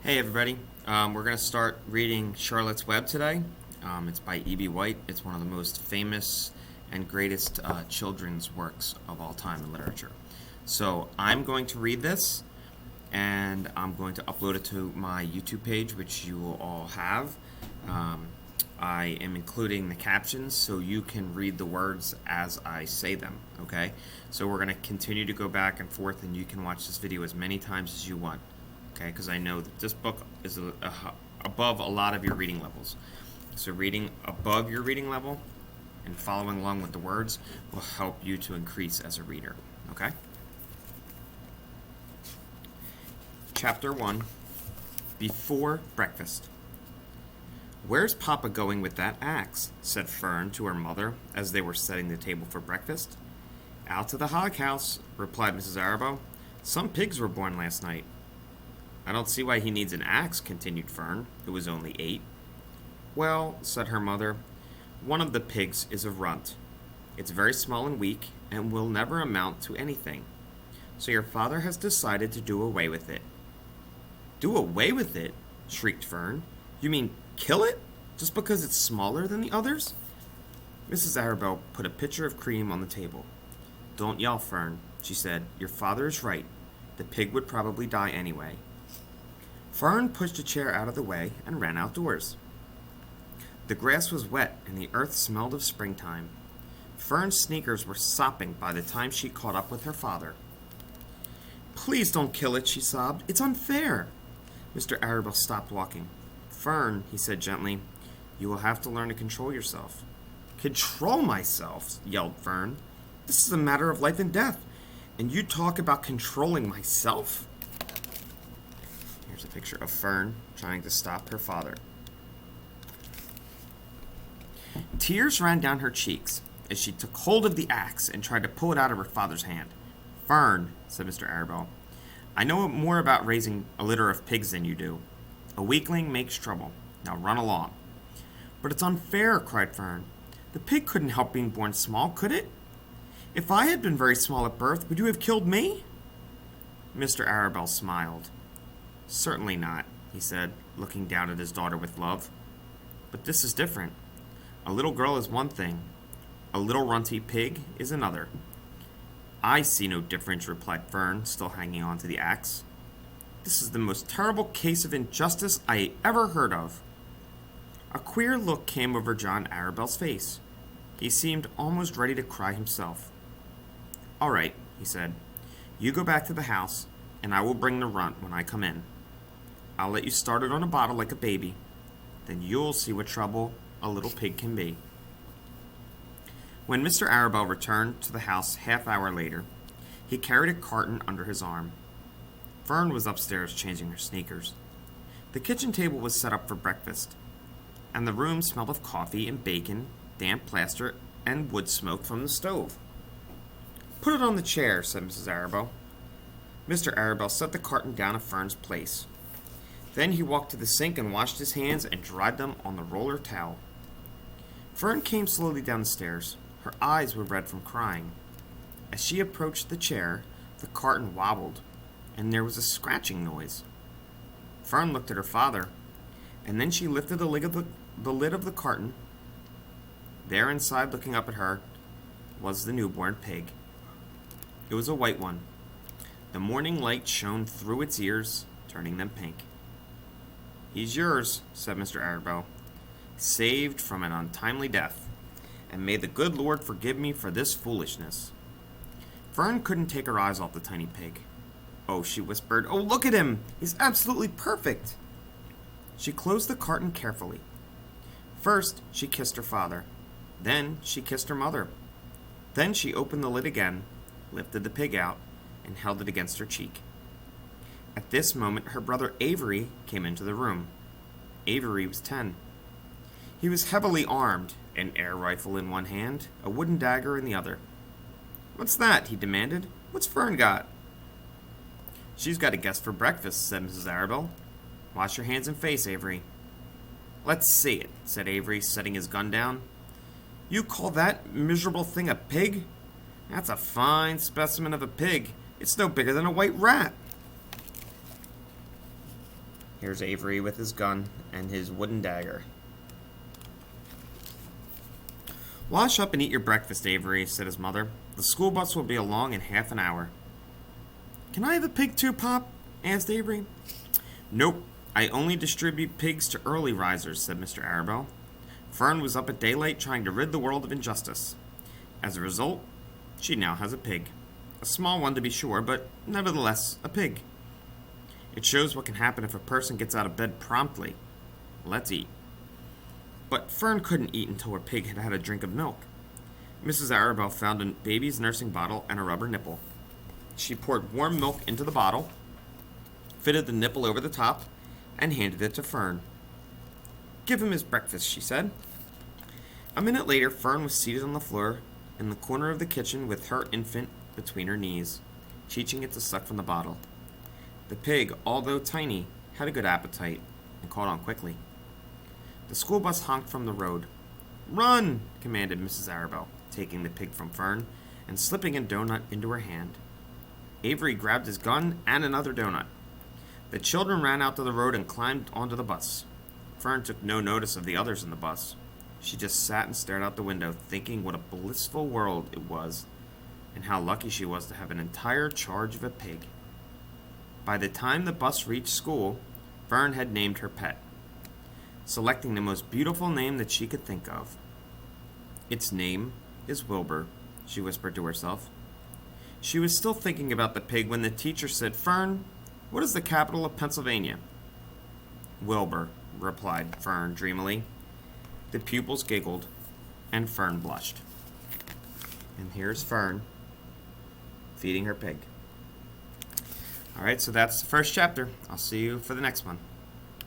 Hey everybody, we're going to start reading Charlotte's Web today. It's by E.B. White. It's one of the most famous and greatest children's works of all time in literature. So I'm going to read this and I'm going to upload it to my YouTube page, which you will all have. I am including the captions so you can read the words as I say them, okay? So we're going to continue to go back and forth and you can watch this video as many times as you want. Okay, because I know that this book is above a lot of your reading levels. So reading above your reading level and following along with the words will help you to increase as a reader. Okay? Chapter 1, Before Breakfast. "Where's Papa going with that axe?" said Fern to her mother as they were setting the table for breakfast. "Out to the hog house," replied Mrs. Arrowbow. "Some pigs were born last night." "I don't see why he needs an axe," continued Fern, who was only 8. "Well," said her mother, "one of the pigs is a runt. It's very small and weak, and will never amount to anything. So your father has decided to do away with it." "Do away with it?" shrieked Fern. "You mean kill it? Just because it's smaller than the others?" Mrs. Arrowbow put a pitcher of cream on the table. "Don't yell, Fern," she said. "Your father is right. The pig would probably die anyway." Fern pushed a chair out of the way and ran outdoors. The grass was wet and the earth smelled of springtime. Fern's sneakers were sopping by the time she caught up with her father. "Please don't kill it," she sobbed. "It's unfair." Mr. Arrowbow stopped walking. "Fern," he said gently, "you will have to learn to control yourself." "Control myself?" yelled Fern. "This is a matter of life and death, and you talk about controlling myself?" Here's a picture of Fern trying to stop her father. Tears ran down her cheeks as she took hold of the axe and tried to pull it out of her father's hand. "Fern," said Mr. Arrowbow, "I know more about raising a litter of pigs than you do. A weakling makes trouble. Now run along." "But it's unfair," cried Fern. "The pig couldn't help being born small, could it? If I had been very small at birth, would you have killed me?" Mr. Arrowbow smiled. "Certainly not," he said, looking down at his daughter with love. "But this is different. A little girl is one thing. A little runty pig is another." "I see no difference," replied Fern, still hanging on to the axe. "This is the most terrible case of injustice I ever heard of." A queer look came over John Arabel's face. He seemed almost ready to cry himself. "All right," he said. "You go back to the house, and I will bring the runt when I come in. I'll let you start it on a bottle like a baby. Then you'll see what trouble a little pig can be." When Mr. Arrowbow returned to the house half-hour later, he carried a carton under his arm. Fern was upstairs changing her sneakers. The kitchen table was set up for breakfast, and the room smelled of coffee and bacon, damp plaster, and wood smoke from the stove. "Put it on the chair," said Mrs. Arrowbow. Mr. Arrowbow set the carton down at Fern's place. Then he walked to the sink and washed his hands and dried them on the roller towel. Fern came slowly down the stairs. Her eyes were red from crying. As she approached the chair, the carton wobbled, and there was a scratching noise. Fern looked at her father, and then she lifted the lid of the carton. There inside, looking up at her, was the newborn pig. It was a white one. The morning light shone through its ears, turning them pink. "He's yours," said Mr. Arrowbow, "saved from an untimely death, and may the good Lord forgive me for this foolishness." Fern couldn't take her eyes off the tiny pig. "Oh," she whispered, "oh, look at him! He's absolutely perfect!" She closed the carton carefully. First, she kissed her father. Then, she kissed her mother. Then she opened the lid again, lifted the pig out, and held it against her cheek. At this moment, her brother Avery came into the room. Avery was 10. He was heavily armed, an air rifle in one hand, a wooden dagger in the other. "What's that?" he demanded. "What's Fern got?" "She's got a guest for breakfast," said Mrs. Arrowbow. "Wash your hands and face, Avery." "Let's see it," said Avery, setting his gun down. "You call that miserable thing a pig? That's a fine specimen of a pig. It's no bigger than a white rat." Here's Avery with his gun and his wooden dagger. "Wash up and eat your breakfast, Avery," said his mother. "The school bus will be along in half an hour." "Can I have a pig too, Pop?" asked Avery. "Nope. I only distribute pigs to early risers," said Mr. Arabelle. "Fern was up at daylight trying to rid the world of injustice. As a result, she now has a pig. A small one, to be sure, but nevertheless, a pig. It shows what can happen if a person gets out of bed promptly. Let's eat." But Fern couldn't eat until her pig had had a drink of milk. Mrs. Arabelle found a baby's nursing bottle and a rubber nipple. She poured warm milk into the bottle, fitted the nipple over the top, and handed it to Fern. "Give him his breakfast," she said. A minute later, Fern was seated on the floor in the corner of the kitchen with her infant between her knees, teaching it to suck from the bottle. The pig, although tiny, had a good appetite and caught on quickly. The school bus honked from the road. "Run!" commanded Mrs. Arabelle, taking the pig from Fern and slipping a donut into her hand. Avery grabbed his gun and another donut. The children ran out to the road and climbed onto the bus. Fern took no notice of the others in the bus. She just sat and stared out the window, thinking what a blissful world it was, and how lucky she was to have an entire charge of a pig. By the time the bus reached school, Fern had named her pet, selecting the most beautiful name that she could think of. "Its name is Wilbur," she whispered to herself. She was still thinking about the pig when the teacher said, "Fern, what is the capital of Pennsylvania?" "Wilbur," replied Fern dreamily. The pupils giggled, and Fern blushed. And here's Fern feeding her pig. All right, so that's the first chapter. I'll see you for the next one.